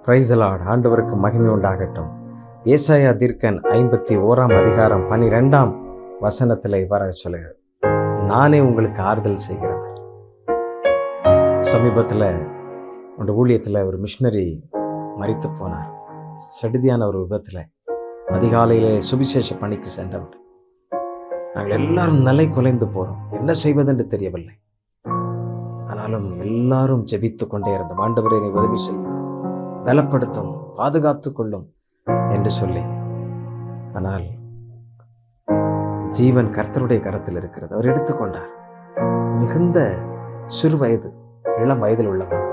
Praise the Lord. ஆண்டவருக்கு மகிமை உண்டாகட்டும். ஏசாயா தீர்க்கன் 51 அதிகாரம் 12 இவ்வாறாக சொல்லுகிறது, நானே உங்களுக்கு ஆறுதல் செய்கிறேன். சமீபத்தில் உங்கள் ஊழியத்தில் ஒரு மிஷினரி மரித்து போனார். சடுதியான ஒரு விபத்தில் அதிகாலையிலே சுவிசேஷ பணிக்கு சென்றவர். நாங்கள் எல்லாரும் நிலை குலைந்து போகிறோம், என்ன செய்வதென்று தெரியவில்லை. ஆனாலும் எல்லாரும் ஜெபித்து கொண்டே இருந்தோம். ஆண்டவரே, நீ உதவி செய்யும், பலப்படுத்தும், பாதுகாத்து கொள்ளும் என்று சொல்லி. ஆனால் ஜீவன் கர்த்தருடைய கரத்தில் இருக்கிறது. அவர் எடுத்துக்கொண்டார். மிகுந்த சிறு வயது, இளம் வயதில் உள்ளவர்.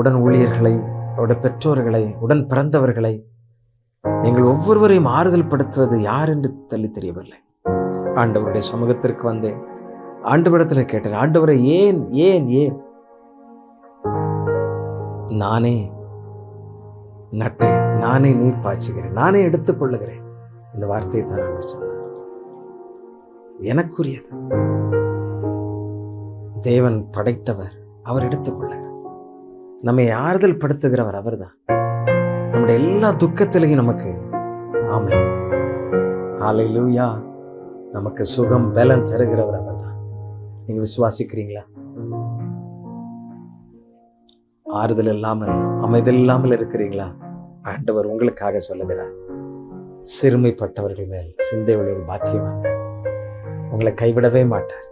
உடன் ஊழியர்களை, அவருடைய பெற்றோர்களை, உடன் பிறந்தவர்களை, நீங்கள் ஒவ்வொருவரையும் ஆறுதல் படுத்துவது யார் என்று தெரியவில்லை. ஆண்டவருடைய சமூகத்திற்கு வந்தேன். ஆண்டவரிடத்தில் கேட்டேன், ஆண்டவரை ஏன் ஏன் ஏன் நானே நட்டேன், நானே நீர் பாய்ச்சுகிறேன், நானே எடுத்துக்கொள்ளுகிறேன். இந்த வார்த்தையை தான் அவர் சொன்னார். எனக்குரியது. தேவன் படைத்தவர், அவர் எடுத்துக்கொள்ளுகிறார். நம்மை ஆறுதல் படுத்துகிறவர் அவர்தான். நம்முடைய எல்லா துக்கத்திலையும் நமக்கு ஆமென், ஹல்லேலூயா, நமக்கு சுகம் பலன் தருகிறவர் அவர்தான். நீங்க விசுவாசிக்கிறீங்களா? ஆறுதல் இல்லாமல், அமைதல் இல்லாமல் இருக்கிறீங்களா? ஆண்டவர் உங்களுக்காக சொல்லுகிறார், சிறுமைப்பட்டவர்கள் மேல் சிந்தை உள்ள பாக்கியவான். உங்களை கைவிடவே மாட்டார்,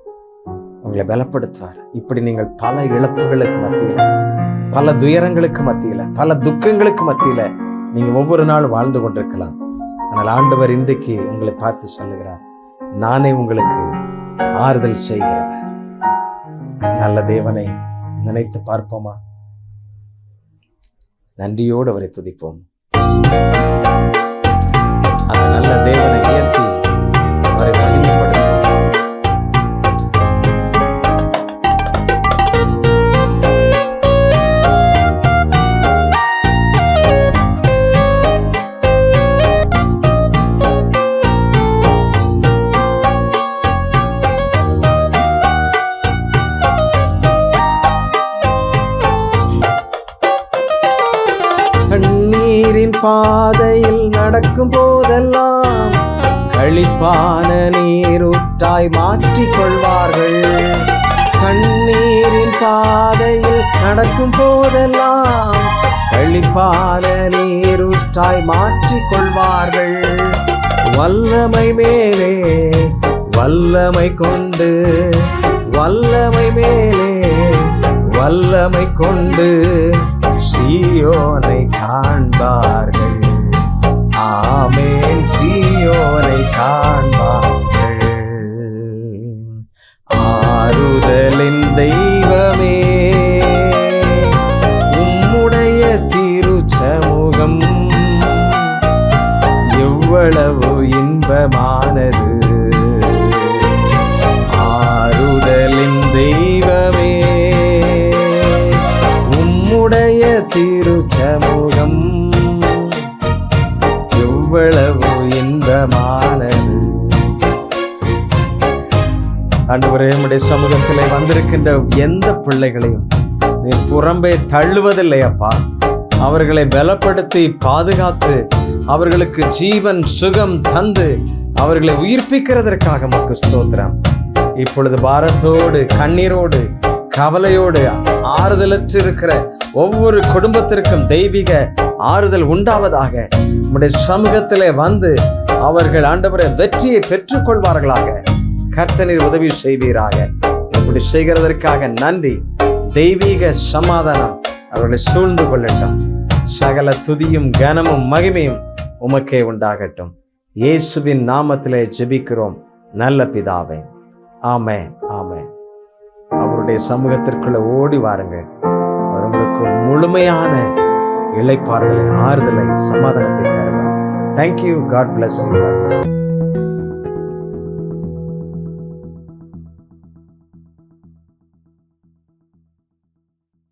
உங்களை பலப்படுத்துவார். இப்படி நீங்கள் பல இழப்புகளுக்கு மத்தியில, பல துயரங்களுக்கு மத்தியில, பல துக்கங்களுக்கு மத்தியில நீங்க ஒவ்வொரு நாளும் வாழ்ந்து கொண்டிருக்கலாம். ஆனால் ஆண்டவர் இன்றைக்கு உங்களை பார்த்து சொல்லுகிறார், நானே உங்களுக்கு ஆறுதல் செய்கிறவர். நல்ல தேவனை நினைத்து பார்ப்போமா? நன்றியோடு அவரை துதிப்போம். அந்த நல்ல தேவனை உயர்த்தி அவரை மகிமைப்படுத்தும். கண்ணீரின் பாதையில் நடக்கும் போதெல்லாம் களிப்பான நீரூற்றாய் மாற்றிக் கொள்வார்கள். கண்ணீரின் பாதையில் நடக்கும் போதெல்லாம் களிப்பான நீரூற்றாய் மாற்றிக் கொள்வார்கள். வல்லமை மேலே வல்லமை கொண்டு, வல்லமை மேலே வல்லமை கொண்டு சீயோனை காண்பார்கள். ஆமென், சீயோனை காண்பார்கள். ஆறுதலின் தெய்வமே, உம்முடைய திருச்சமூகம் எவ்வளவு இன்பமானது. ஆறுதலின் தெய்வமே, உம்முடைய திருச்சமூகம் எவ்வளவு இன்பமானது. ஆண்டவரே, உம்முடைய சமூகத்திலே வந்திருக்கின்ற எந்த பிள்ளைகளையும் நீ புறம்பே தள்ளுவதில்லை அப்பா. அவர்களை பலப்படுத்தி பாதுகாத்து அவர்களுக்கு ஜீவன் சுகம் தந்து அவர்களை உயிர்ப்பிக்கிறதற்காக உமக்கு ஸ்தோத்திரம். இப்பொழுது பாரத்தோடு, கண்ணீரோடு, கவலையோடு, ஆறுதலற்று இருக்கிற ஒவ்வொரு குடும்பத்திற்கும் தெய்வீக ஆறுதல் உண்டாவதாக. உம்முடைய சமூகத்திலே வந்து அவர்கள் ஆண்டவரை வெற்றியை பெற்றுக் கொள்வார்களாக. கர்த்தரீர் உதவி செய்வீராக. இப்படி செய்கிறதற்காக நன்றி. தெய்வீக சமாதானம் அவர்களை சூழ்ந்து கொள்ளட்டும். சகல துதியும் கனமும் மகிமையும் உமக்கே உண்டாகட்டும். இயேசுவின் நாமத்திலே ஜெபிக்கிறோம் நல்ல பிதாவே, ஆமென், ஆமென். அவருடைய சமூகத்திற்குள்ள ஓடி வாருங்கள். அவர் உங்களுக்கு முழுமையான இளைப்பாறுதலை, ஆறுதலை, சமாதானத்தை தருவார். தேங்க்யூ. God bless you.